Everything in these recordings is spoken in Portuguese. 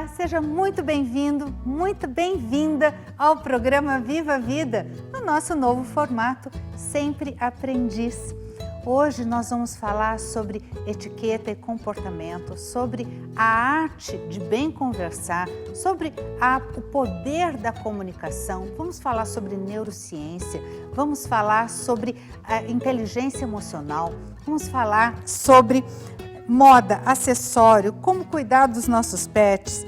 Olá, seja muito bem-vindo, muito bem-vinda ao programa Viva a Vida, no nosso novo formato Sempre Aprendiz. Hoje nós vamos falar sobre etiqueta e comportamento, sobre a arte de bem conversar, sobre o poder da comunicação, vamos falar sobre neurociência, vamos falar sobre a inteligência emocional, vamos falar sobre moda, acessório, como cuidar dos nossos pets.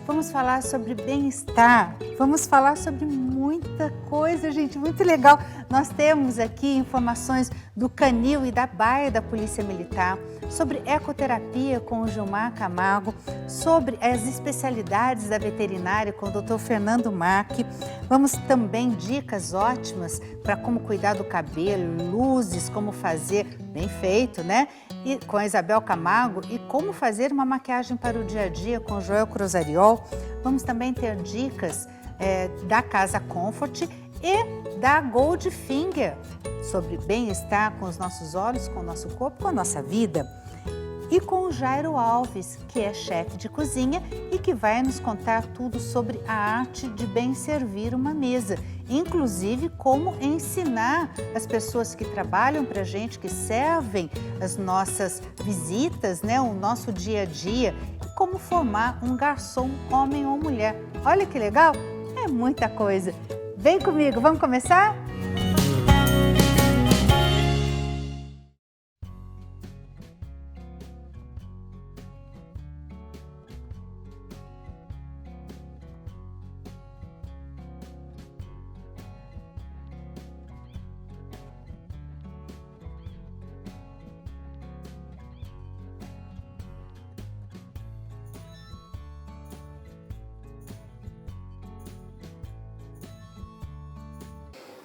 Vamos falar sobre bem-estar, vamos falar sobre muita coisa, gente, muito legal. Nós temos aqui informações do Canil e da Baia da Polícia Militar, sobre ecoterapia com o Gilmar Camargo, sobre as especialidades da veterinária com o Dr. Fernando Marque. Vamos também dicas ótimas para como cuidar do cabelo, luzes, como fazer bem feito, né? E com a Isabel Camargo e como fazer uma maquiagem para o dia a dia com o Joel Cruzariol. Vamos também ter dicas da Casa Comfort e da Goldfinger sobre bem-estar com os nossos olhos, com o nosso corpo, com a nossa vida. E com o Jairo Alves, que é chefe de cozinha e que vai nos contar tudo sobre a arte de bem servir uma mesa, inclusive como ensinar as pessoas que trabalham para a gente, que servem as nossas visitas, né, o nosso dia a dia, e como formar um garçom, homem ou mulher. Olha que legal, é muita coisa. Vem comigo, vamos começar?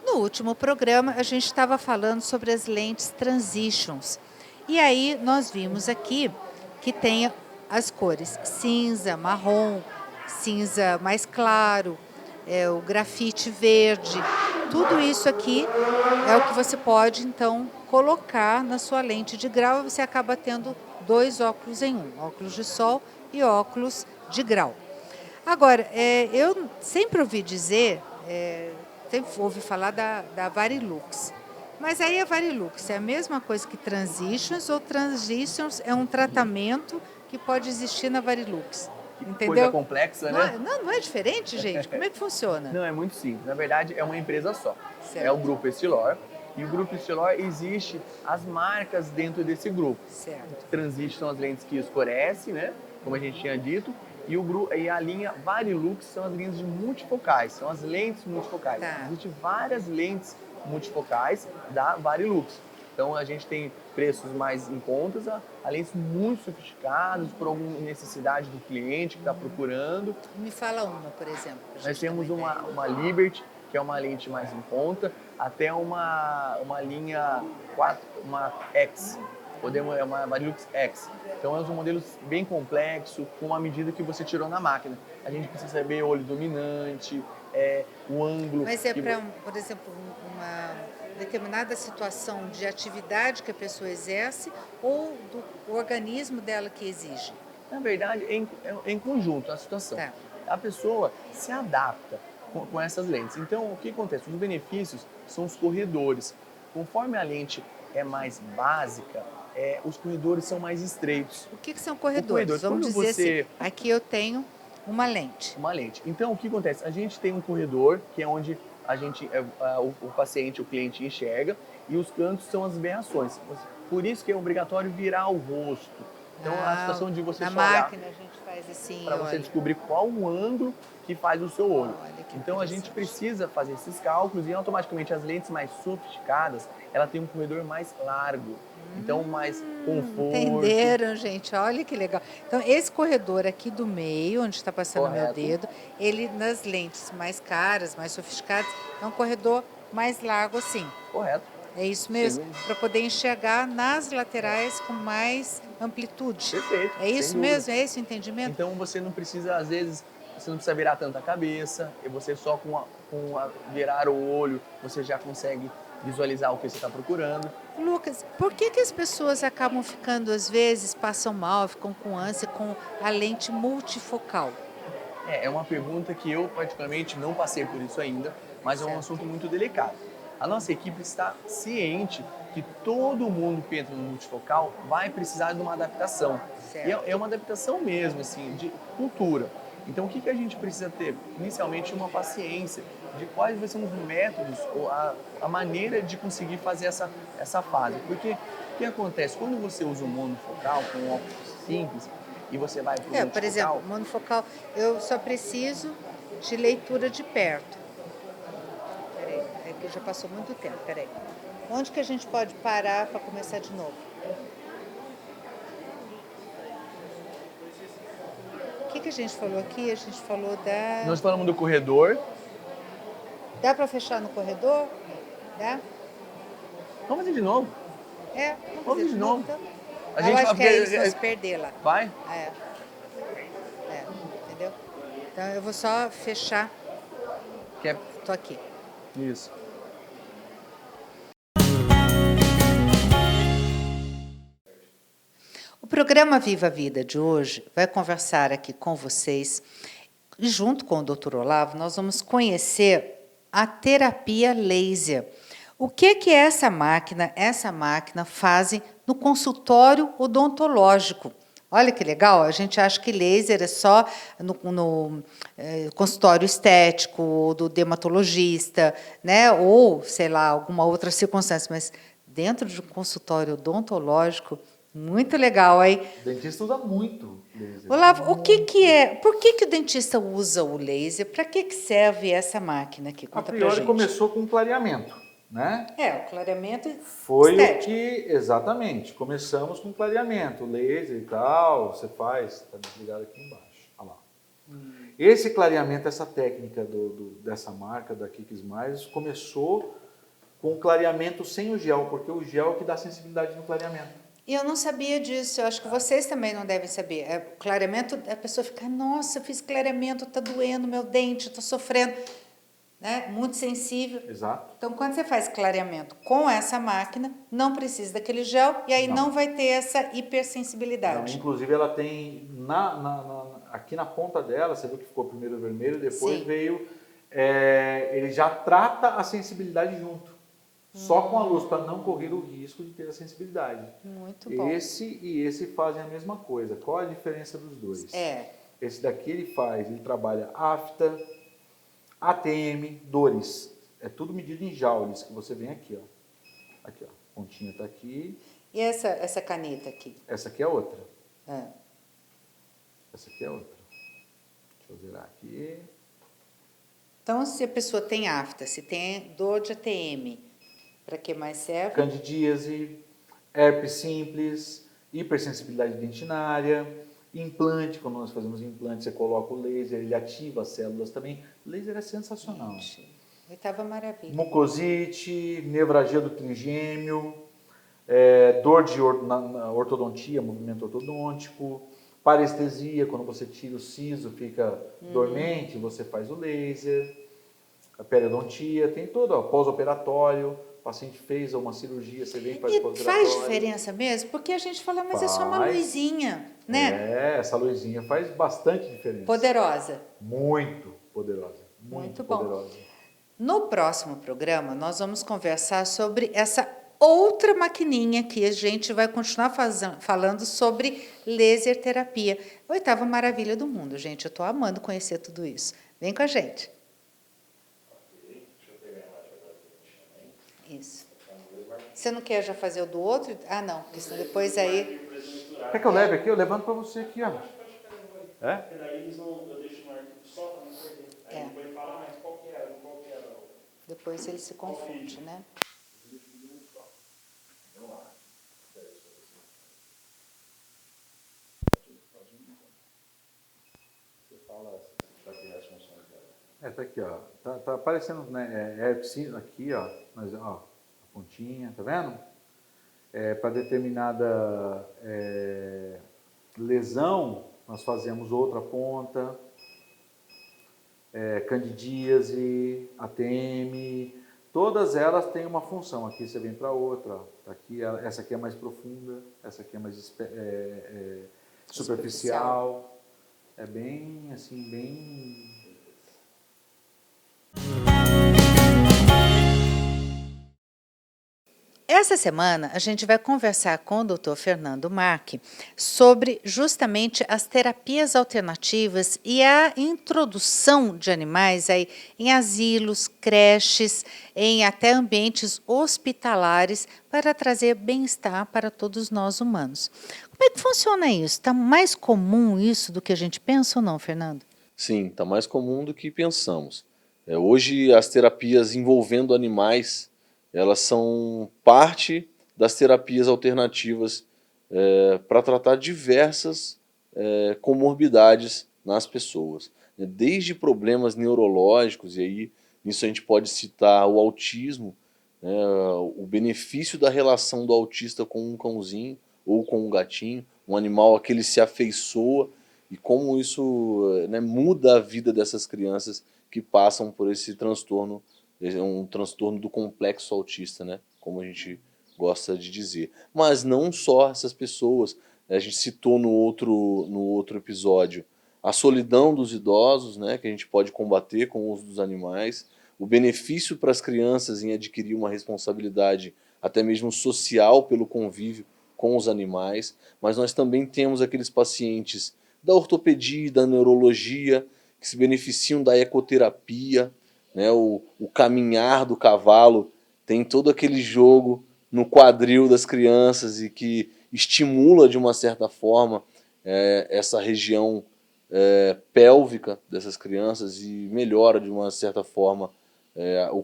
No último programa, a gente estava falando sobre as lentes Transitions. E aí, nós vimos aqui que tem as cores cinza, marrom, cinza mais claro, o grafite verde. Tudo isso aqui é o que você pode, então, colocar na sua lente de grau e você acaba tendo dois óculos em um, óculos de sol e óculos de grau. Agora, eu sempre ouvi dizer... sempre ouvi falar da Varilux. Mas aí a Varilux é a mesma coisa que Transitions ou Transitions é um tratamento que pode existir na Varilux? Entendeu? Coisa complexa, né? Não é diferente, gente? Como é que funciona? Não, é muito simples. Na verdade, é uma empresa só. Certo. É o Grupo Estilor. E o Grupo Estilor existe as marcas dentro desse grupo. Certo. Transitions são as lentes que escurecem, né? Como a gente tinha dito. E a linha Varilux são as linhas de multifocais, são as lentes multifocais. Tá. Existem várias lentes multifocais da Varilux. Então a gente tem preços mais em contas, a lentes muito sofisticadas, por alguma necessidade do cliente que está procurando. Me fala uma, por exemplo. Nós temos uma Liberty, que é uma lente mais em conta, até uma linha 4, uma X. É uma Varilux X. Então, é um modelo bem complexo, com uma medida que você tirou na máquina. A gente precisa saber o olho dominante, o ângulo. Mas é para, por exemplo, uma determinada situação de atividade que a pessoa exerce ou do organismo dela que exige? Na verdade, é em conjunto a situação. Tá. A pessoa se adapta com essas lentes. Então, o que acontece? Os benefícios são os corredores. Conforme a lente é mais básica, os corredores são mais estreitos. O que são corredores? Vamos dizer assim, aqui eu tenho uma lente. Uma lente. Então, o que acontece? A gente tem um corredor, que é onde o paciente, o cliente enxerga, e os cantos são as aberrações. Por isso que é obrigatório virar o rosto. Então, a situação de você na só olhar, máquina a gente faz assim, para você descobrir qual o ângulo que faz o seu olho. Então, a gente interessante. precisa fazer esses cálculos e automaticamente as lentes mais sofisticadas, ela tem um corredor mais largo. Então, mais conforto. Entenderam, gente? Olha que legal. Então, esse corredor aqui do meio, onde está passando o meu Correto. dedo, ele nas lentes mais caras, mais sofisticadas, é um corredor mais largo assim. Correto. É isso mesmo? Sim. Para poder enxergar nas laterais com mais amplitude. Perfeito. É isso sem dúvida. mesmo? É esse o entendimento? Então, você não precisa, às vezes, você não precisa virar tanta cabeça, e você só virar o olho, você já consegue visualizar o que você está procurando. Lucas, por que as pessoas acabam ficando, às vezes, passam mal, ficam com ânsia com a lente multifocal? É uma pergunta que eu, particularmente, não passei por isso ainda, mas é um assunto muito delicado. A nossa equipe está ciente que todo mundo que entra no multifocal vai precisar de uma adaptação. E é Certo. uma adaptação mesmo, assim, de cultura. Então, o que a gente precisa ter? Inicialmente, uma paciência de quais vão ser os métodos ou a maneira de conseguir fazer essa fase. Porque o que acontece? Quando você usa um monofocal com um óculos simples e você vai para o Por exemplo, multifocal, monofocal, eu só preciso de leitura de perto. Peraí, é que já passou muito tempo, peraí. Onde que a gente pode parar para começar de novo? O que a gente falou aqui? A gente falou da... nós falamos do corredor. Dá para fechar no corredor? Dá? Vamos fazer de novo. Vamos Vamos fazer fazer de novo. então? A Eu gente acho que é isso, porque- nós perder lá. Vai? Entendeu? Então eu vou só fechar. Que é Tô aqui. isso. O programa Viva a Vida de hoje vai conversar aqui com vocês, e junto com o Dr. Olavo, nós vamos conhecer a terapia laser. O que é essa máquina? Essa máquina faz no consultório odontológico. Olha que legal, a gente acha que laser é só no consultório estético, ou do dermatologista, né? Ou, sei lá, alguma outra circunstância, mas dentro de um consultório odontológico, muito legal, hein? O dentista usa muito laser. Olavo, o que é? Por que o dentista usa o laser? Para que serve essa máquina aqui? A Conta pra priori gente. começou com clareamento, né? O clareamento Foi estético. o que, exatamente, começamos com clareamento, laser e tal, você faz, está desligado aqui embaixo, olha lá. Esse clareamento, essa técnica dessa marca, da Kik Smiles, começou com clareamento sem o gel, porque o gel é o que dá sensibilidade no clareamento. E eu não sabia disso, eu acho que vocês também não devem saber. Clareamento, a pessoa fica, nossa, eu fiz clareamento, está doendo meu dente, estou sofrendo. Né? Muito sensível. Exato. Então, quando você faz clareamento com essa máquina, não precisa daquele gel e aí não vai ter essa Não, hipersensibilidade. inclusive ela tem, aqui na ponta dela, você viu que ficou primeiro vermelho, depois Sim. veio, ele já trata a sensibilidade junto. Só com a luz, para não correr o risco de ter a sensibilidade. Muito bom. Esse e esse fazem a mesma coisa. Qual a diferença dos dois? Esse daqui ele trabalha afta, ATM, dores. É tudo medido em joules, que você vem aqui, ó. Aqui, ó. A pontinha está aqui. E essa caneta aqui? Essa aqui é outra. É. Essa aqui é outra. Deixa eu zerar aqui. Então, se a pessoa tem afta, se tem dor de ATM, para que mais serve? Candidíase, herpes simples, hipersensibilidade dentinária, implante, quando nós fazemos implante, você coloca o laser, ele ativa as células também. O laser é sensacional. Oitava maravilha. Mucosite, nevralgia do trigêmeo, dor na ortodontia, movimento ortodôntico, parestesia, quando você tira o siso, fica dormente, você faz o laser, a periodontia, tem todo, ó, pós-operatório, o paciente fez uma cirurgia, você vem e faz E pós-operatório. faz diferença mesmo? Porque a gente fala, mas é só uma luzinha, né? Essa luzinha faz bastante diferença. Poderosa. Muito poderosa. Muito bom. Poderosa. No próximo programa, nós vamos conversar sobre essa outra maquininha que a gente vai continuar falando sobre laser terapia. Oitava maravilha do mundo, gente. Eu estou amando conhecer tudo isso. Vem com a gente. Isso. Você não quer já fazer o do outro? Ah, não, porque senão depois aí... Quer que eu leve aqui? Eu levanto para você aqui, ó. É? Porque daí eles não, eu deixo no arquivo só para não perder. Aí depois fala mais qual que era. Depois ele se confunde, né? Você fala para criar as funções dela. Tá aqui, ó. Tá aparecendo, né? Aqui, ó. Mas, ó, a pontinha, tá vendo? Para determinada lesão, nós fazemos outra ponta. Candidíase, ATM, todas elas têm uma função. Aqui você vem para outra, ó. Aqui, essa aqui é mais profunda, essa aqui é mais superficial. É bem, assim, bem... Essa semana a gente vai conversar com o Dr. Fernando Marque sobre justamente as terapias alternativas e a introdução de animais aí em asilos, creches, em até ambientes hospitalares para trazer bem-estar para todos nós humanos. Como é que funciona isso? Está mais comum isso do que a gente pensa ou não, Fernando? Sim, está mais comum do que pensamos. Hoje as terapias envolvendo animais, elas são parte das terapias alternativas para tratar diversas comorbidades nas pessoas. Desde problemas neurológicos, e aí nisso a gente pode citar o autismo, o benefício da relação do autista com um cãozinho ou com um gatinho, um animal a que ele se afeiçoa, e como isso muda a vida dessas crianças que passam por esse transtorno, um transtorno do complexo autista, né? Como a gente gosta de dizer. Mas não só essas pessoas, a gente citou no outro episódio a solidão dos idosos, né? Que a gente pode combater com o uso dos animais, o benefício para as crianças em adquirir uma responsabilidade até mesmo social pelo convívio com os animais, mas nós também temos aqueles pacientes da ortopedia e da neurologia que se beneficiam da ecoterapia, né? O caminhar do cavalo tem todo aquele jogo no quadril das crianças e que estimula de uma certa forma essa região pélvica dessas crianças e melhora de uma certa forma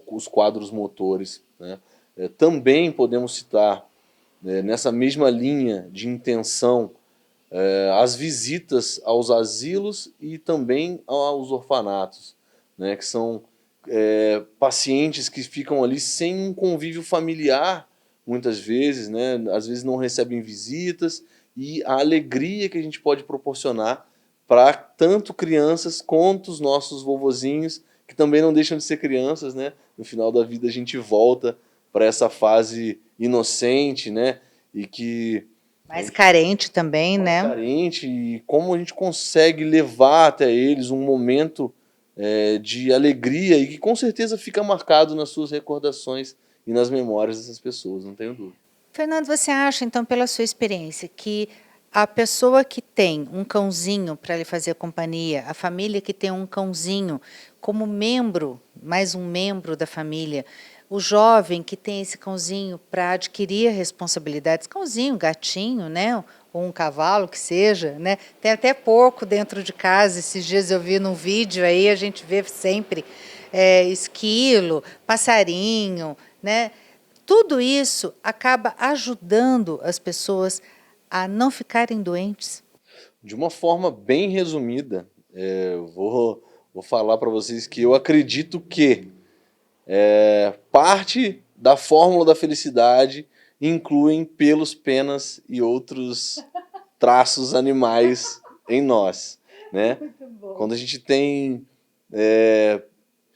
os quadros motores, né? Também podemos citar nessa mesma linha de intenção as visitas aos asilos e também aos orfanatos, né? Que são pacientes que ficam ali sem um convívio familiar, muitas vezes, né? Às vezes não recebem visitas, e a alegria que a gente pode proporcionar para tanto crianças quanto os nossos vovozinhos, que também não deixam de ser crianças, né? No final da vida a gente volta para essa fase inocente, né? E que Mais carente também, né? carente, e como a gente consegue levar até eles um momento de alegria e que com certeza fica marcado nas suas recordações e nas memórias dessas pessoas, não tenho dúvida. Fernando, você acha, então, pela sua experiência, que a pessoa que tem um cãozinho para lhe fazer companhia, a família que tem um cãozinho como membro, mais um membro da família, o jovem que tem esse cãozinho para adquirir responsabilidades, cãozinho, gatinho, né? Ou um cavalo que seja, né? Tem até porco dentro de casa. Esses dias eu vi num vídeo aí, a gente vê sempre esquilo, passarinho, né? Tudo isso acaba ajudando as pessoas a não ficarem doentes. De uma forma bem resumida, vou falar para vocês que eu acredito que parte da fórmula da felicidade incluem pelos, penas e outros traços animais em nós, né? Quando a gente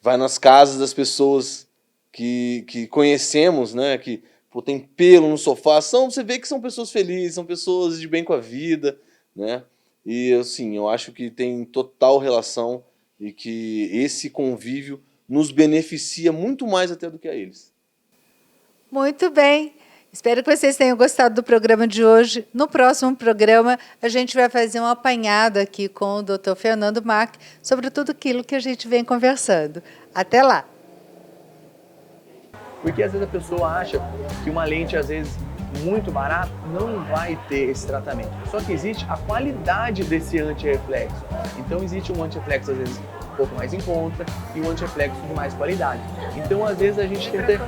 vai nas casas das pessoas que conhecemos, né? Que tem pelo no sofá, você vê que são pessoas felizes, são pessoas de bem com a vida, né? E assim, eu acho que tem total relação e que esse convívio nos beneficia muito mais até do que a eles. Muito bem. Espero que vocês tenham gostado do programa de hoje. No próximo programa, a gente vai fazer um apanhado aqui com o Dr. Fernando Marque sobre tudo aquilo que a gente vem conversando. Até lá! Porque às vezes a pessoa acha que uma lente, às vezes, muito barata, não vai ter esse tratamento. Só que existe a qualidade desse antirreflexo. Então existe um antirreflexo, às vezes, um pouco mais em conta e um antirreflexo de mais qualidade. Então, às vezes, a gente tenta...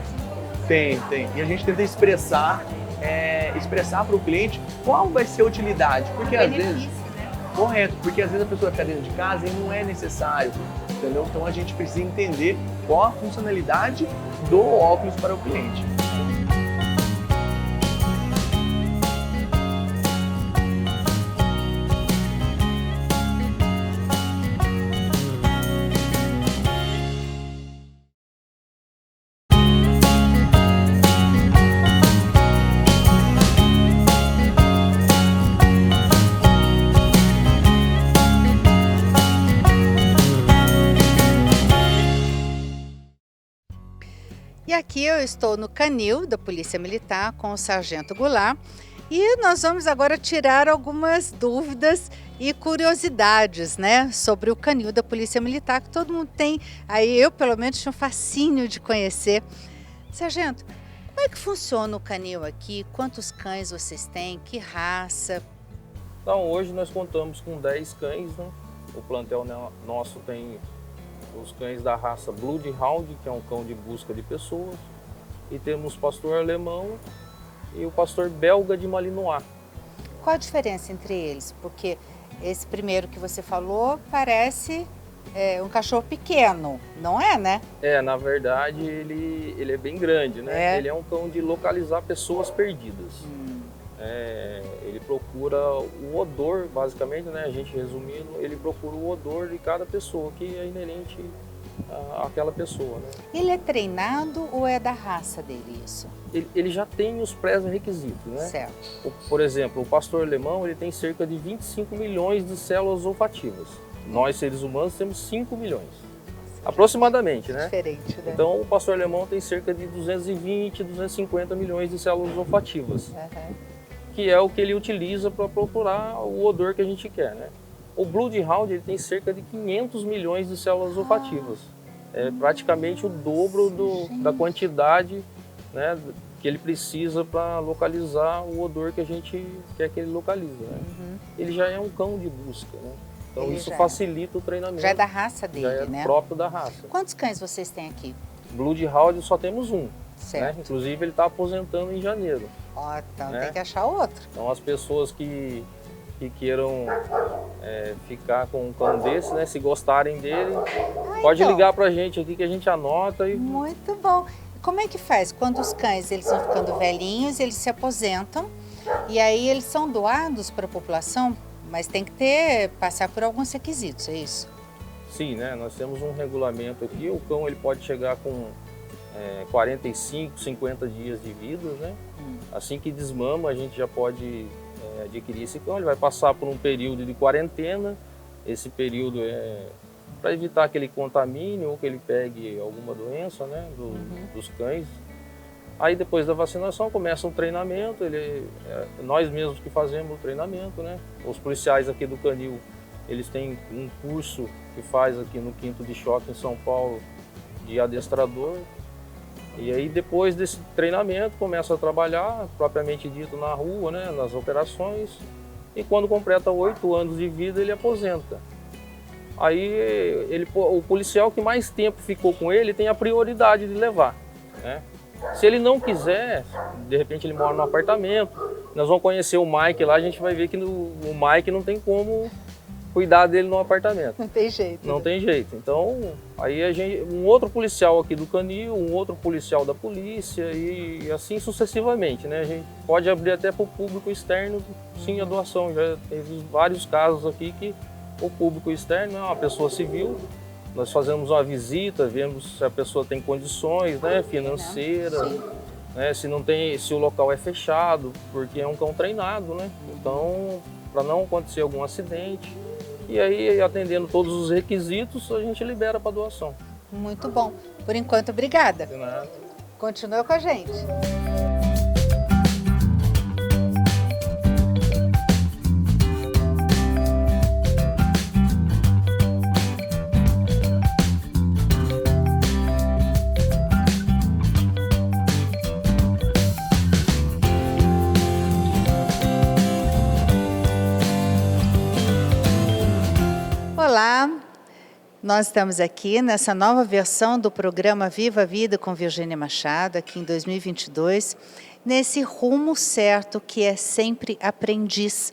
Tem. E a gente tenta expressar para o cliente qual vai ser a utilidade. Porque às vezes... Correto, porque às vezes a pessoa fica dentro de casa e não é necessário, entendeu? Então a gente precisa entender qual a funcionalidade do óculos para o cliente. aqui eu estou no canil da Polícia Militar com o Sargento Goulart e nós vamos agora tirar algumas dúvidas e curiosidades, né, sobre o canil da Polícia Militar, que todo mundo tem, aí eu pelo menos tinha um fascínio de conhecer. Sargento, como é que funciona o canil aqui? Quantos cães vocês têm? Que raça? Então, hoje nós contamos com 10 cães, né? O plantel nosso tem os cães da raça Bloodhound, que é um cão de busca de pessoas, e temos o pastor alemão e o pastor belga de Malinois. Qual a diferença entre eles? Porque esse primeiro que você falou parece um cachorro pequeno, não é, né? Na verdade, ele é bem grande, né? Ele é um cão de localizar pessoas perdidas. Ele procura o odor, basicamente, né? A gente resumindo, ele procura o odor de cada pessoa que é inerente àquela pessoa, né? Ele é treinado ou é da raça dele isso? Ele já tem os pré-requisitos, né? Certo. Por exemplo, o pastor alemão ele tem cerca de 25 milhões de células olfativas. Nós, seres humanos, temos 5 milhões. Aproximadamente, né? Diferente, né? Então, o pastor alemão tem cerca de 220, 250 milhões de células olfativas. Que é o que ele utiliza para procurar o odor que a gente quer, né? O Bloodhound ele tem cerca de 500 milhões de células olfativas. É praticamente o dobro da quantidade, né, que ele precisa para localizar o odor que a gente quer que ele localize, né? Ele já é um cão de busca, né? Então isso facilita o treinamento. Já é da raça dele, já é né? Próprio da raça. Quantos cães vocês têm aqui? Bloodhound só temos um. Certo. Né? Inclusive ele está aposentando em janeiro. Então né? tem que achar outro. Então as pessoas que queiram ficar com um cão desse, né? Se gostarem dele, pode ligar pra gente aqui que a gente anota. Muito bom. Como é que faz? Quando os cães eles vão ficando velhinhos, eles se aposentam e aí eles são doados para a população, mas tem que passar por alguns requisitos, é isso? Sim, né? Nós temos um regulamento aqui, o cão ele pode chegar com 45, 50 dias de vida, né? Assim que desmama, a gente já pode adquirir esse cão. Ele vai passar por um período de quarentena. Esse período é para evitar que ele contamine ou que ele pegue alguma doença, né, dos cães. Aí depois da vacinação começa um treinamento. Nós mesmos que fazemos o treinamento, né? Os policiais aqui do canil, eles têm um curso que faz aqui no 5º de Choque em São Paulo de adestrador. E aí depois desse treinamento começa a trabalhar, propriamente dito, na rua, né, nas operações. E quando completa 8 anos de vida, ele aposenta. Aí o policial que mais tempo ficou com ele tem a prioridade de levar, né? Se ele não quiser, de repente ele mora no apartamento, nós vamos conhecer o Mike lá, a gente vai ver que o Mike não tem como cuidar dele no apartamento. Não tem jeito. Não tem jeito. Então, aí um outro policial aqui do canil, um outro policial da polícia e assim sucessivamente, né? A gente pode abrir até para o público externo, sim, a doação. Já teve vários casos aqui que o público externo é uma pessoa civil, nós fazemos uma visita, vemos se a pessoa tem condições, né, financeiras, né, se o local é fechado, porque é um cão treinado, né? Então, para não acontecer algum acidente. E aí, atendendo todos os requisitos, a gente libera para doação. Muito bom. Por enquanto, obrigada. De nada. Continua com a gente. Olá, nós estamos aqui nessa nova versão do programa Viva a Vida com Virgínia Machado, aqui em 2022, nesse rumo certo que é sempre aprendiz.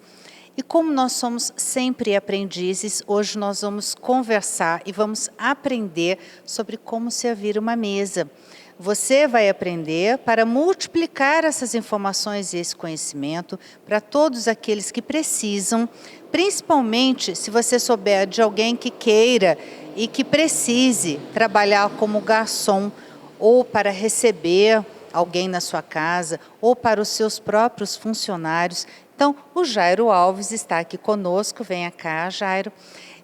E como nós somos sempre aprendizes, hoje nós vamos conversar e vamos aprender sobre como servir uma mesa. Você vai aprender para multiplicar essas informações e esse conhecimento para todos aqueles que precisam, principalmente se você souber de alguém que queira e que precise trabalhar como garçom ou para receber alguém na sua casa ou para os seus próprios funcionários. Então, o Jairo Alves está aqui conosco. Venha cá, Jairo.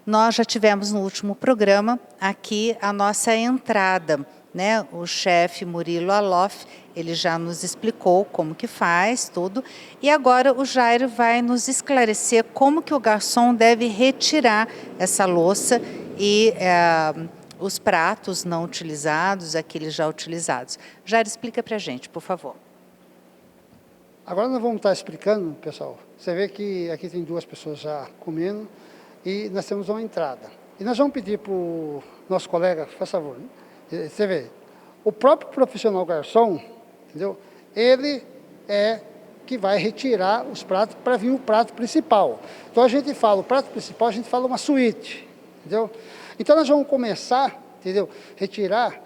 Nós já tivemos no último programa aqui a nossa entrada, né? O chefe Murilo Alof, ele já nos explicou como que faz tudo. E agora o Jairo vai nos esclarecer como que o garçom deve retirar essa louça e os pratos não utilizados, aqueles já utilizados. Jairo, explica pra gente, por favor. Agora nós vamos estar explicando, pessoal. Você vê que aqui tem 2 pessoas já comendo e nós temos uma entrada. E nós vamos pedir para o nosso colega, faz favor, você vê, o próprio profissional garçom, entendeu? Ele é que vai retirar os pratos para vir o prato principal. Então a gente fala, o prato principal, a gente fala uma suíte, entendeu? Então nós vamos começar, entendeu? Retirar,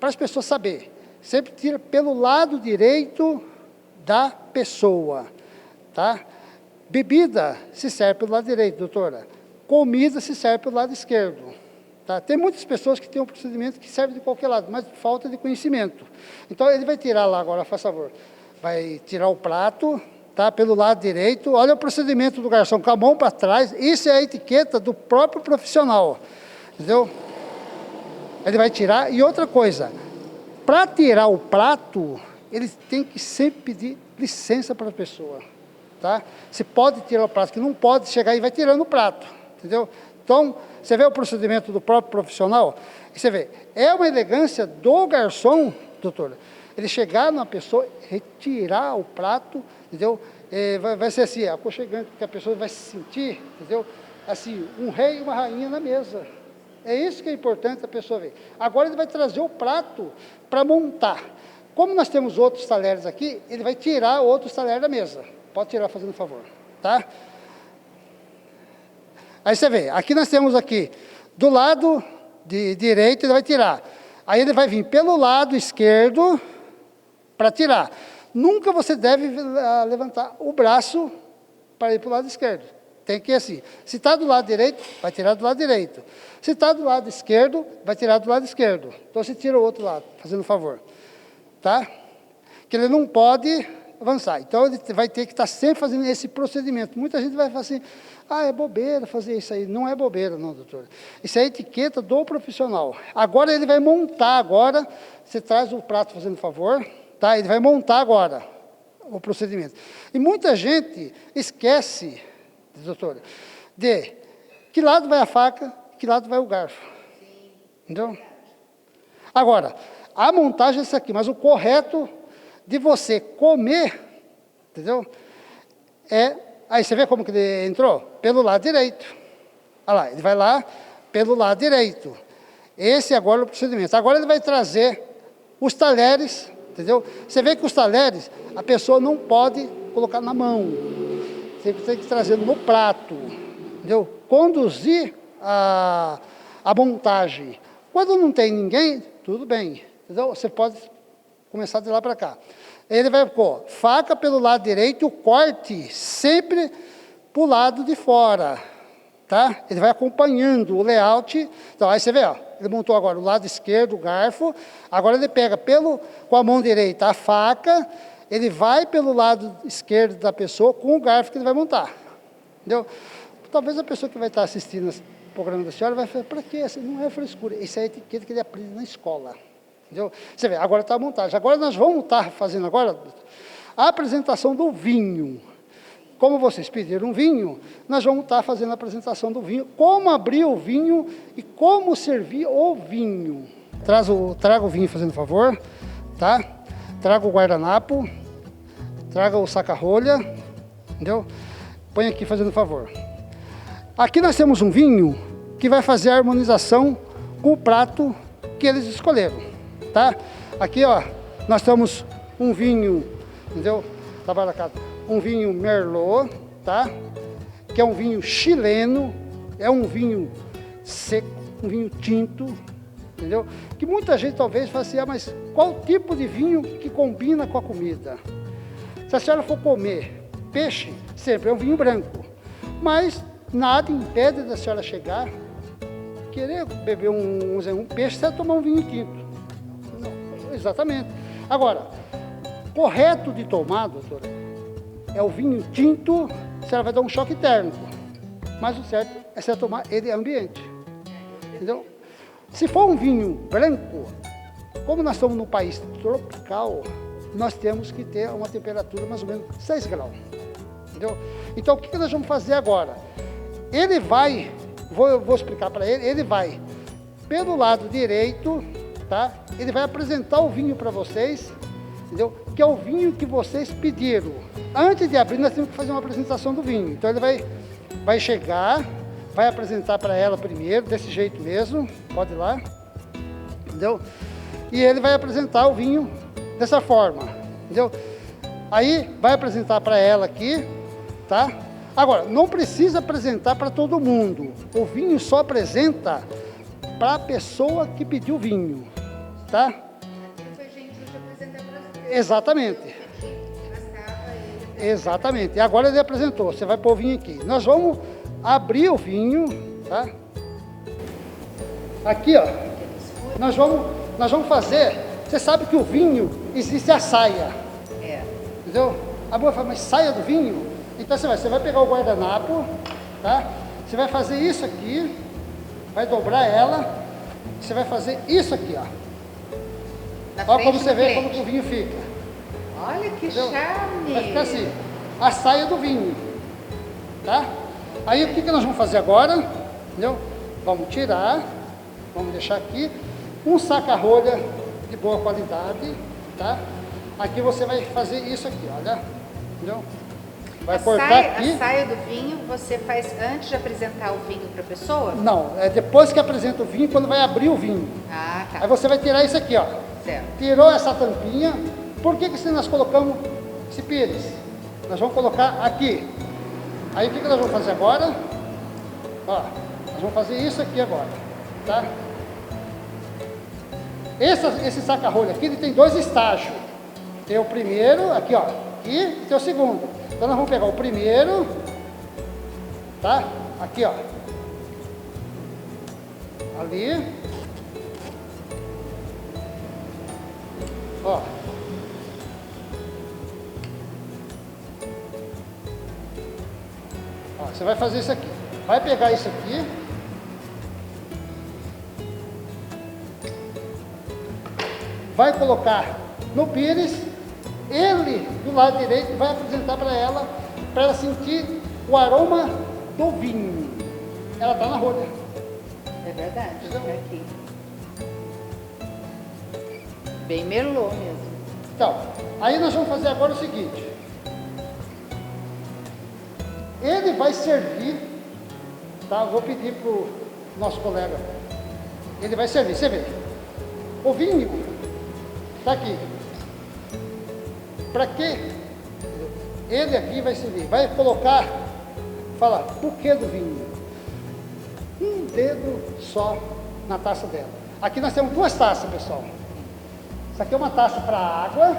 para as pessoas saberem. Sempre tira pelo lado direito da pessoa, tá? Bebida se serve pelo lado direito, doutora. Comida se serve pelo lado esquerdo, tá? Tem muitas pessoas que têm um procedimento que serve de qualquer lado, mas falta de conhecimento. Então ele vai tirar lá agora, faz favor. Vai tirar o prato, tá? Pelo lado direito. Olha o procedimento do garçom, com a mão para trás. Isso é a etiqueta do próprio profissional, entendeu? Ele vai tirar. E outra coisa, para tirar o prato, ele tem que sempre pedir licença para a pessoa, tá? Você pode tirar o prato, que não pode chegar e vai tirando o prato, entendeu? Então, você vê o procedimento do próprio profissional, e você vê, é uma elegância do garçom, doutora, ele chegar numa pessoa, retirar o prato, entendeu? Vai ser assim, aconchegante, porque a pessoa vai se sentir, entendeu? Assim, um rei e uma rainha na mesa. É isso que é importante a pessoa ver. Agora ele vai trazer o prato para montar. Como nós temos outros talheres aqui, ele vai tirar outros talheres da mesa. Pode tirar, fazendo favor, tá? Aí você vê, aqui nós temos aqui, do lado direito ele vai tirar. Aí ele vai vir pelo lado esquerdo para tirar. Nunca você deve levantar o braço para ir para o lado esquerdo. Tem que ir assim. Se está do lado direito, vai tirar do lado direito. Se está do lado esquerdo, vai tirar do lado esquerdo. Então você tira o outro lado, fazendo favor. Tá? Que ele não pode avançar. Então, ele vai ter que estar sempre fazendo esse procedimento. Muita gente vai falar assim, é bobeira fazer isso aí. Não é bobeira, não, doutora. Isso é a etiqueta do profissional. Agora, ele vai montar agora, você traz o prato, fazendo favor, tá? Ele vai montar agora o procedimento. E muita gente esquece, doutora, de que lado vai a faca, que lado vai o garfo. Entendeu? Agora, a montagem é essa aqui, mas o correto de você comer, entendeu? Aí você vê como que ele entrou? Pelo lado direito. Olha lá, ele vai lá pelo lado direito. Esse agora é o procedimento. Agora ele vai trazer os talheres, entendeu? Você vê que os talheres, a pessoa não pode colocar na mão. Você tem que trazer no prato, entendeu? Conduzir a montagem. Quando não tem ninguém, tudo bem. Então, você pode começar de lá para cá. Ele vai pôr faca pelo lado direito, o corte sempre para o lado de fora, tá? Ele vai acompanhando o layout. Então, aí você vê, ó, ele montou agora o lado esquerdo, o garfo. Agora ele pega com a mão direita a faca, ele vai pelo lado esquerdo da pessoa com o garfo que ele vai montar. Entendeu? Talvez a pessoa que vai estar assistindo esse programa da senhora vai falar, para quê? Não é frescura. Isso é a etiqueta que ele aprende na escola. Entendeu? Você vê, agora está a montagem. Agora nós vamos estar fazendo agora a apresentação do vinho. Como vocês pediram um vinho, nós vamos estar fazendo a apresentação do vinho, como abrir o vinho e como servir o vinho. Traga o vinho, fazendo favor, tá? Traga o guardanapo, traga o saca-rolha, entendeu? Põe aqui, fazendo favor. Aqui nós temos um vinho que vai fazer a harmonização com o prato que eles escolheram. Tá? Aqui, ó, nós temos um vinho, entendeu? Um vinho Merlot, tá? Que é um vinho chileno, é um vinho seco, um vinho tinto, entendeu? Que muita gente talvez fale assim, mas qual tipo de vinho que combina com a comida? Se a senhora for comer peixe, sempre é um vinho branco, mas nada impede da senhora chegar, querer beber um peixe, você vai tomar um vinho tinto. Exatamente. Agora, correto de tomar, doutora, é o vinho tinto, a senhora vai dar um choque térmico. Mas o certo é você tomar ele ambiente. Entendeu? Se for um vinho branco, como nós estamos num país tropical, nós temos que ter uma temperatura mais ou menos 6 graus. Entendeu? Então, o que nós vamos fazer agora? Ele vai, vou explicar para ele, ele vai pelo lado direito, tá? Ele vai apresentar o vinho para vocês, entendeu? Que é o vinho que vocês pediram. Antes de abrir, nós temos que fazer uma apresentação do vinho. Então, ele vai chegar, vai apresentar para ela primeiro, desse jeito mesmo, pode ir lá, entendeu? E ele vai apresentar o vinho dessa forma, entendeu? Aí, vai apresentar para ela aqui, tá? Agora, não precisa apresentar para todo mundo. O vinho só apresenta para a pessoa que pediu vinho, tá? Exatamente. Exatamente. E agora ele apresentou. Você vai pôr o vinho aqui. Nós vamos abrir o vinho, tá? Aqui, ó. Nós vamos fazer. Você sabe que o vinho existe a saia. É. Entendeu? A boa fala, mas saia do vinho? Então você vai pegar o guardanapo, tá? Você vai fazer isso aqui, vai dobrar ela, você vai fazer isso aqui, ó. Olha como você vê como que o vinho fica. Olha que Entendeu? charme! Vai ficar assim, a saia do vinho, tá? Aí o que nós vamos fazer agora? Entendeu? Vamos tirar, vamos deixar aqui um saca-rolha de boa qualidade, tá? Aqui você vai fazer isso aqui, olha, entendeu? Vai cortar aqui. A saia do vinho você faz antes de apresentar o vinho para a pessoa? Não, é depois que apresenta o vinho, quando vai abrir o vinho. Ah, tá. Aí você vai tirar isso aqui, ó. Certo. Tirou essa tampinha. Por que nós colocamos esse pires? Nós vamos colocar aqui. Aí o que nós vamos fazer agora? Ó, nós vamos fazer isso aqui agora, tá? Esse saca-rolho aqui, ele tem 2 estágios. Tem o primeiro, aqui ó, e tem o segundo. Então nós vamos pegar o primeiro, tá? Aqui ó. Ali. Ó. Ó, você vai fazer isso aqui. Vai pegar isso aqui. Vai colocar no pires. Ele, do lado direito, vai apresentar para ela sentir o aroma do vinho. Ela está na rolha. É verdade, Entendeu? é aqui. Bem merlot mesmo. Então, aí nós vamos fazer agora o seguinte. Ele vai servir, tá? Vou pedir para o nosso colega. Ele vai servir, você vê. O vinho está aqui. Para quê? Ele aqui vai servir. Vai colocar, fala, por que do vinho? Um dedo só na taça dela. Aqui nós temos 2 taças, pessoal. Isso aqui é uma taça para água.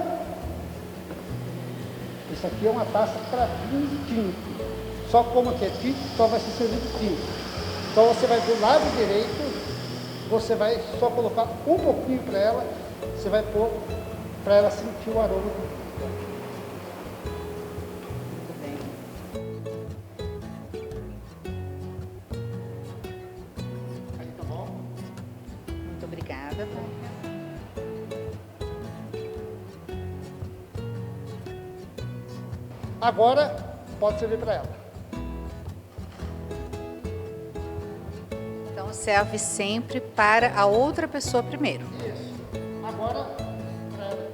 Isso aqui é uma taça para vinho tinto. Só como que é tinto, só vai ser servido tinto. Então você vai do lado direito, você vai só colocar um pouquinho para ela, você vai pôr para ela sentir o aroma do vinho. Muito bem. Aí tá bom? Muito obrigada. Agora pode servir para ela. Então serve sempre para a outra pessoa primeiro. Isso. Agora para ela.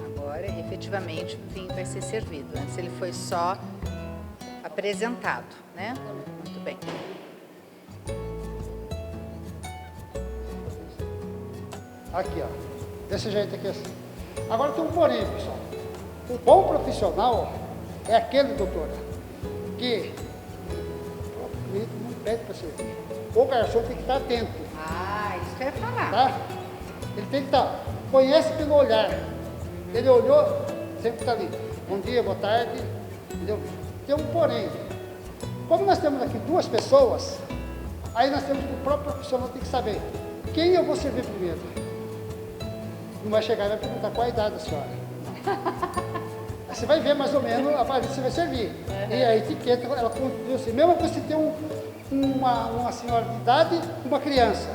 Agora, efetivamente, o vinho vai ser servido. Antes ele foi só apresentado, né? Muito bem. Aqui, ó. Desse jeito aqui assim. Agora tem um porém, pessoal. O bom profissional é aquele, doutora, que o próprio cliente não pede para servir. O garçom tem que estar atento, Ah, isso que eu ia falar. tá? Ele tem que estar, conhece pelo olhar. Ele olhou, sempre está ali. Bom dia, boa tarde, entendeu? Tem um porém. Como nós temos aqui 2 pessoas, aí nós temos que o próprio profissional tem que saber quem eu vou servir primeiro. Não vai chegar e vai perguntar qual a idade da senhora. Aí você vai ver mais ou menos a valia que você vai servir. E a etiqueta, ela continua assim. Mesmo que você tenha uma senhora de idade e uma criança.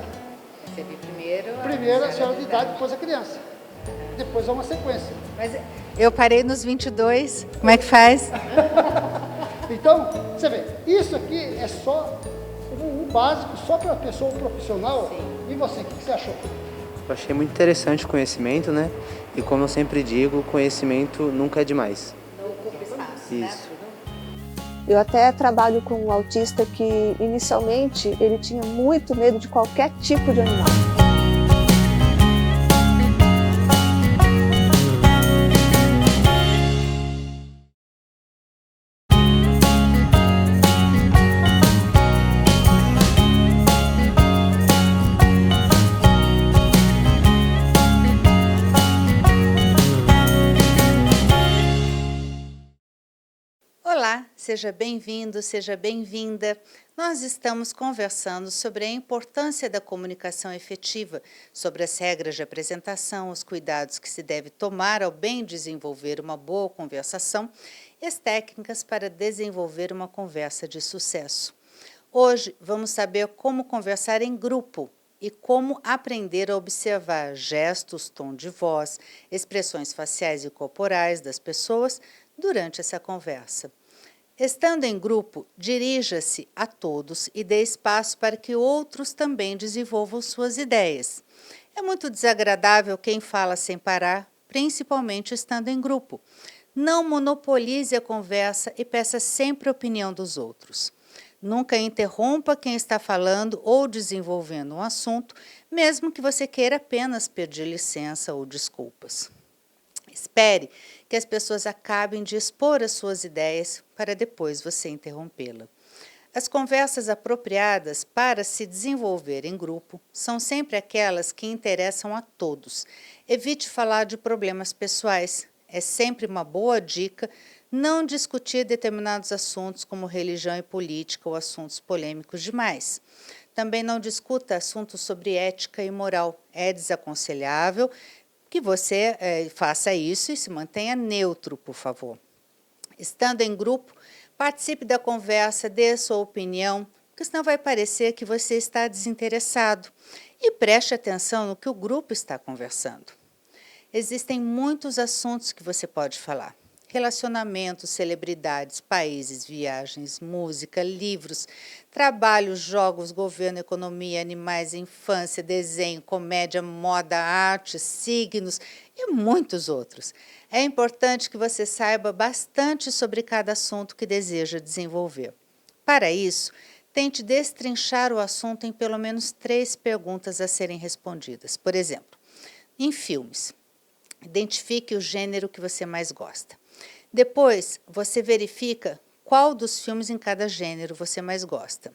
Você viu primeiro? Primeiro a senhora de idade, depois a criança. Depois é uma sequência. Mas eu parei nos 22. Como é que faz? Então, você vê, isso aqui é só o básico, só para a pessoa profissional. E você, o que você achou? Eu achei muito interessante o conhecimento, né? E como eu sempre digo, o conhecimento nunca é demais. Não ocupa espaço, Isso. Eu até trabalho com um autista que inicialmente ele tinha muito medo de qualquer tipo de animal. Olá, seja bem-vindo, seja bem-vinda. Nós estamos conversando sobre a importância da comunicação efetiva, sobre as regras de apresentação, os cuidados que se deve tomar ao bem desenvolver uma boa conversação e as técnicas para desenvolver uma conversa de sucesso. Hoje vamos saber como conversar em grupo e como aprender a observar gestos, tom de voz, expressões faciais e corporais das pessoas durante essa conversa. Estando em grupo, dirija-se a todos e dê espaço para que outros também desenvolvam suas ideias. É muito desagradável quem fala sem parar, principalmente estando em grupo. Não monopolize a conversa e peça sempre a opinião dos outros. Nunca interrompa quem está falando ou desenvolvendo um assunto, mesmo que você queira apenas pedir licença ou desculpas. Espere que as pessoas acabem de expor as suas ideias para depois você interrompê-la. As conversas apropriadas para se desenvolver em grupo são sempre aquelas que interessam a todos. Evite falar de problemas pessoais. É sempre uma boa dica não discutir determinados assuntos como religião e política ou assuntos polêmicos demais. Também não discuta assuntos sobre ética e moral. É desaconselhável que você faça isso e se mantenha neutro, por favor. Estando em grupo, participe da conversa, dê sua opinião, porque senão vai parecer que você está desinteressado. E preste atenção no que o grupo está conversando. Existem muitos assuntos que você pode falar. Relacionamentos, celebridades, países, viagens, música, livros, trabalho, jogos, governo, economia, animais, infância, desenho, comédia, moda, arte, signos e muitos outros. É importante que você saiba bastante sobre cada assunto que deseja desenvolver. Para isso, tente destrinchar o assunto em pelo menos 3 perguntas a serem respondidas. Por exemplo, em filmes, identifique o gênero que você mais gosta. Depois, você verifica qual dos filmes em cada gênero você mais gosta.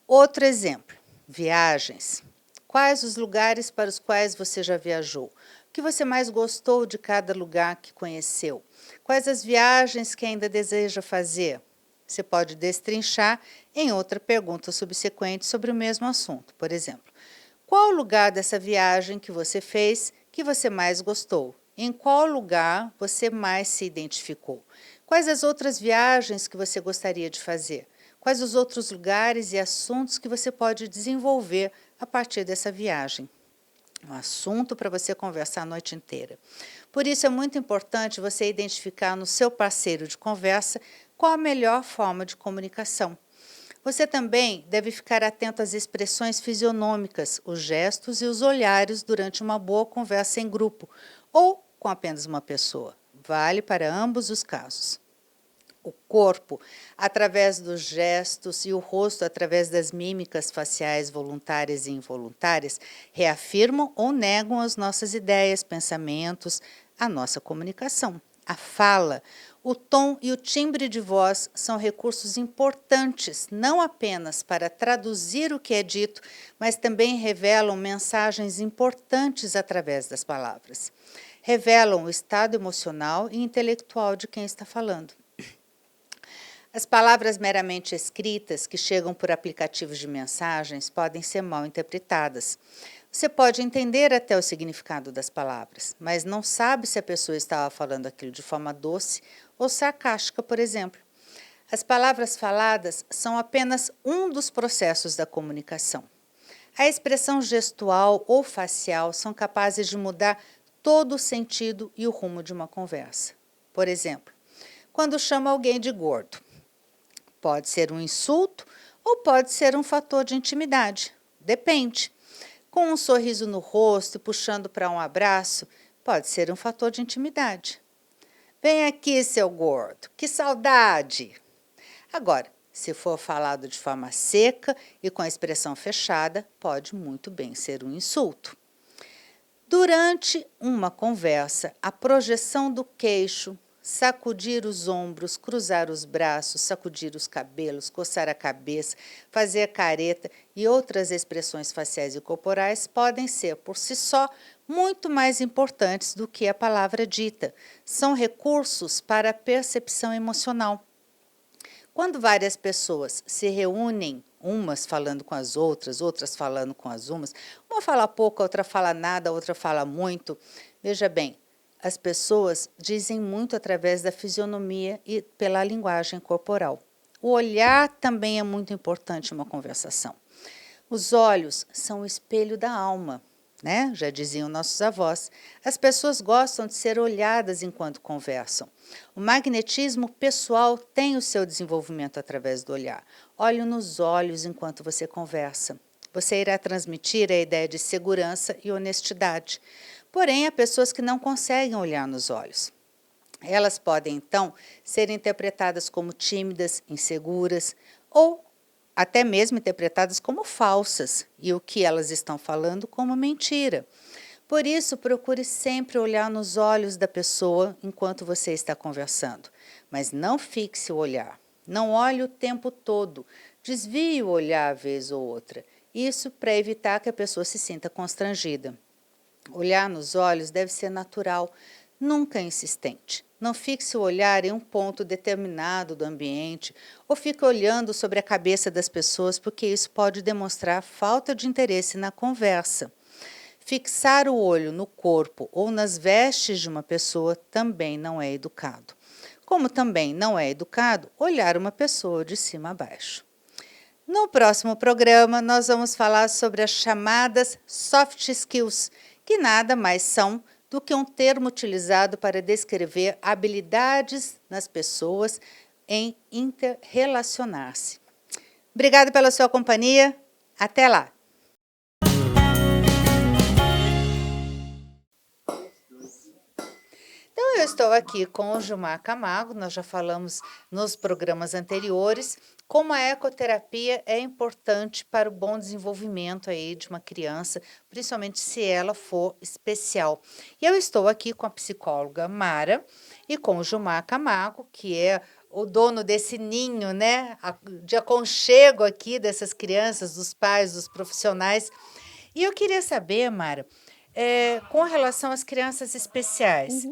Outro exemplo, viagens. Quais os lugares para os quais você já viajou? O que você mais gostou de cada lugar que conheceu? Quais as viagens que ainda deseja fazer? Você pode destrinchar em outra pergunta subsequente sobre o mesmo assunto. Por exemplo, qual o lugar dessa viagem que você fez que você mais gostou? Em qual lugar você mais se identificou? Quais as outras viagens que você gostaria de fazer? Quais os outros lugares e assuntos que você pode desenvolver a partir dessa viagem? Um assunto para você conversar a noite inteira. Por isso é muito importante você identificar no seu parceiro de conversa qual a melhor forma de comunicação. Você também deve ficar atento às expressões fisionômicas, os gestos e os olhares durante uma boa conversa em grupo ou com apenas uma pessoa. Vale para ambos os casos. O corpo, através dos gestos, e o rosto, através das mímicas faciais voluntárias e involuntárias, reafirmam ou negam as nossas ideias, pensamentos, a nossa comunicação. A fala, o tom e o timbre de voz são recursos importantes, não apenas para traduzir o que é dito, mas também revelam mensagens importantes através das palavras. Revelam o estado emocional e intelectual de quem está falando. As palavras meramente escritas, que chegam por aplicativos de mensagens, podem ser mal interpretadas. Você pode entender até o significado das palavras, mas não sabe se a pessoa estava falando aquilo de forma doce ou sarcástica, por exemplo. As palavras faladas são apenas um dos processos da comunicação. A expressão gestual ou facial são capazes de mudar todo o sentido e o rumo de uma conversa. Por exemplo, quando chama alguém de gordo, pode ser um insulto ou pode ser um fator de intimidade, depende. Com um sorriso no rosto e puxando para um abraço, pode ser um fator de intimidade. Vem aqui, seu gordo, que saudade! Agora, se for falado de forma seca e com a expressão fechada, pode muito bem ser um insulto. Durante uma conversa, a projeção do queixo, sacudir os ombros, cruzar os braços, sacudir os cabelos, coçar a cabeça, fazer careta e outras expressões faciais e corporais podem ser, por si só, muito mais importantes do que a palavra dita. São recursos para a percepção emocional. Quando várias pessoas se reúnem, umas falando com as outras, outras falando com as umas, uma fala pouco, a outra fala nada, a outra fala muito, veja bem, as pessoas dizem muito através da fisionomia e pela linguagem corporal. O olhar também é muito importante em uma conversação. Os olhos são o espelho da alma, né? Já diziam nossos avós. As pessoas gostam de ser olhadas enquanto conversam. O magnetismo pessoal tem o seu desenvolvimento através do olhar. Olhe nos olhos enquanto você conversa. Você irá transmitir a ideia de segurança e honestidade. Porém, há pessoas que não conseguem olhar nos olhos. Elas podem, então, ser interpretadas como tímidas, inseguras ou até mesmo interpretadas como falsas e o que elas estão falando como mentira. Por isso, procure sempre olhar nos olhos da pessoa enquanto você está conversando, mas não fixe o olhar. Não olhe o tempo todo, desvie o olhar vez ou outra. Isso para evitar que a pessoa se sinta constrangida. Olhar nos olhos deve ser natural, nunca insistente. Não fixe o olhar em um ponto determinado do ambiente ou fique olhando sobre a cabeça das pessoas, porque isso pode demonstrar falta de interesse na conversa. Fixar o olho no corpo ou nas vestes de uma pessoa também não é educado. Como também não é educado olhar uma pessoa de cima a baixo. No próximo programa, nós vamos falar sobre as chamadas soft skills, que nada mais são do que um termo utilizado para descrever habilidades nas pessoas em interrelacionar-se. Obrigada pela sua companhia. Até lá! Então, eu estou aqui com o Gilmar Camargo, nós já falamos nos programas anteriores como a ecoterapia é importante para o bom desenvolvimento aí de uma criança, principalmente se ela for especial. E eu estou aqui com a psicóloga Mara e com o Gilmar Camargo, que é o dono desse ninho, né, de aconchego aqui dessas crianças, dos pais, dos profissionais. E eu queria saber, Mara, com relação às crianças especiais,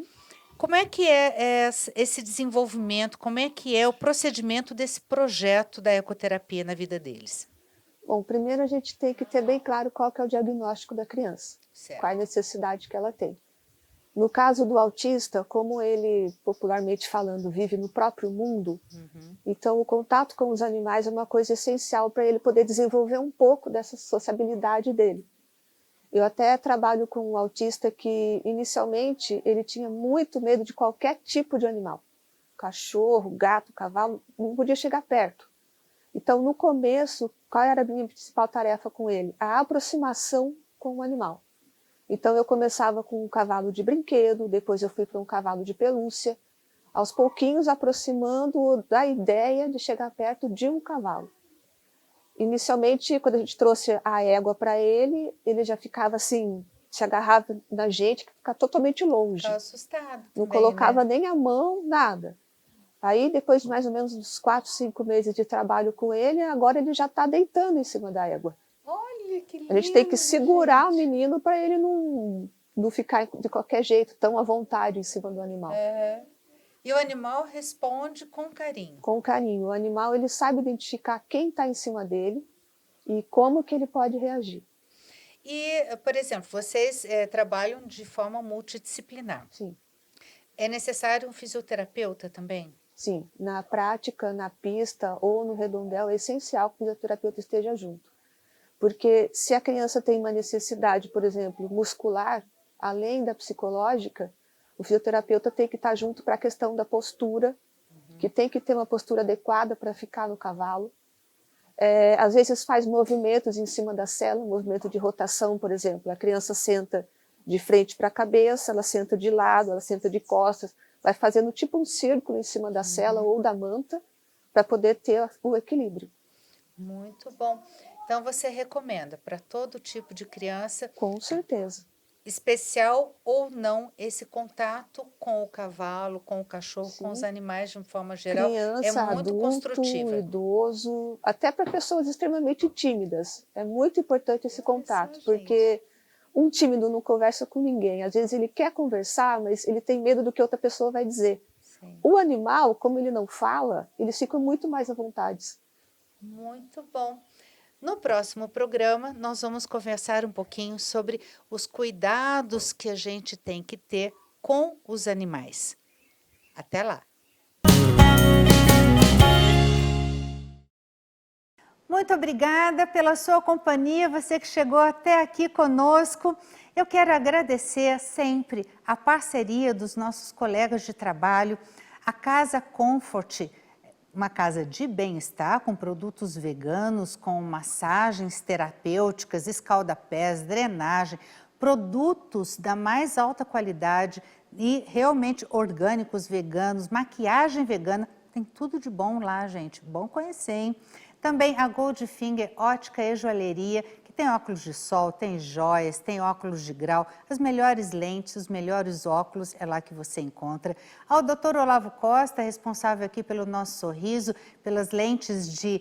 como é que é esse desenvolvimento, como é que é o procedimento desse projeto da ecoterapia na vida deles? Bom, primeiro a gente tem que ter bem claro qual que é o diagnóstico da criança, Certo. qual a necessidade que ela tem. No caso do autista, como ele, popularmente falando, vive no próprio mundo, então o contato com os animais é uma coisa essencial para ele poder desenvolver um pouco dessa sociabilidade dele. Eu até trabalho com um autista que, inicialmente, ele tinha muito medo de qualquer tipo de animal. Cachorro, gato, cavalo, não podia chegar perto. Então, no começo, qual era a minha principal tarefa com ele? A aproximação com o animal. Então, eu começava com um cavalo de brinquedo, depois eu fui para um cavalo de pelúcia, aos pouquinhos aproximando da ideia de chegar perto de um cavalo. Inicialmente, quando a gente trouxe a égua para ele, ele já ficava assim, se agarrava na gente, ficava totalmente longe. Ficava assustado. Não também, colocava né? nem a mão, nada. Aí, depois de mais ou menos uns 4, 5 meses de trabalho com ele, agora ele já está deitando em cima da égua. Olha que lindo! A gente tem que segurar gente. o menino para ele não ficar de qualquer jeito, tão à vontade em cima do animal. E o animal responde com carinho. Com carinho. O animal ele sabe identificar quem está em cima dele e como que ele pode reagir. E, por exemplo, vocês trabalham de forma multidisciplinar. Sim. É necessário um fisioterapeuta também? Sim, na prática, na pista ou no redondel, é essencial que o fisioterapeuta esteja junto. Porque se a criança tem uma necessidade, por exemplo, muscular, além da psicológica, o fisioterapeuta tem que estar junto para a questão da postura, que tem que ter uma postura adequada para ficar no cavalo. Às vezes faz movimentos em cima da sela, movimento de rotação, por exemplo. A criança senta de frente para a cabeça, ela senta de lado, ela senta de costas, vai fazendo tipo um círculo em cima da sela ou da manta para poder ter o equilíbrio. Muito bom. Então você recomenda para todo tipo de criança, Com certeza. especial ou não, esse contato com o cavalo, com o cachorro, Sim. com os animais de uma forma geral, Criança, é muito adulto, construtiva. idoso, até para pessoas extremamente tímidas. É muito importante esse contato, gente. porque um tímido não conversa com ninguém. Às vezes ele quer conversar, mas ele tem medo do que outra pessoa vai dizer. Sim. O animal, como ele não fala, eles ficam muito mais à vontade. Muito bom. No próximo programa, nós vamos conversar um pouquinho sobre os cuidados que a gente tem que ter com os animais. Até lá! Muito obrigada pela sua companhia, você que chegou até aqui conosco. Eu quero agradecer sempre a parceria dos nossos colegas de trabalho, a Casa Comfort, uma casa de bem-estar com produtos veganos, com massagens terapêuticas, escaldapés, drenagem, produtos da mais alta qualidade e realmente orgânicos, veganos, maquiagem vegana, tem tudo de bom lá, gente, bom conhecer, hein? Também a Goldfinger Ótica e Joalheria, que tem óculos de sol, tem joias, tem óculos de grau, as melhores lentes, os melhores óculos, é lá que você encontra. Ao Dr. Olavo Costa, responsável aqui pelo nosso sorriso, pelas lentes de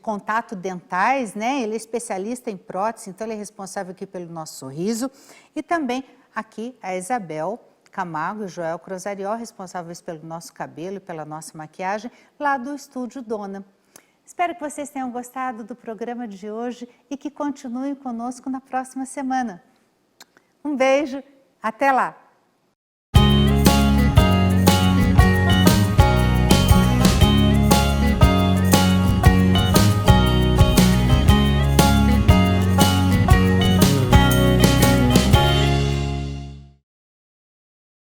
contato dentais, né? Ele é especialista em prótese, então ele é responsável aqui pelo nosso sorriso. E também aqui a Isabel Camargo e Joel Crosariol, responsáveis pelo nosso cabelo e pela nossa maquiagem, lá do Estúdio Dona. Espero que vocês tenham gostado do programa de hoje e que continuem conosco na próxima semana. Um beijo, até lá!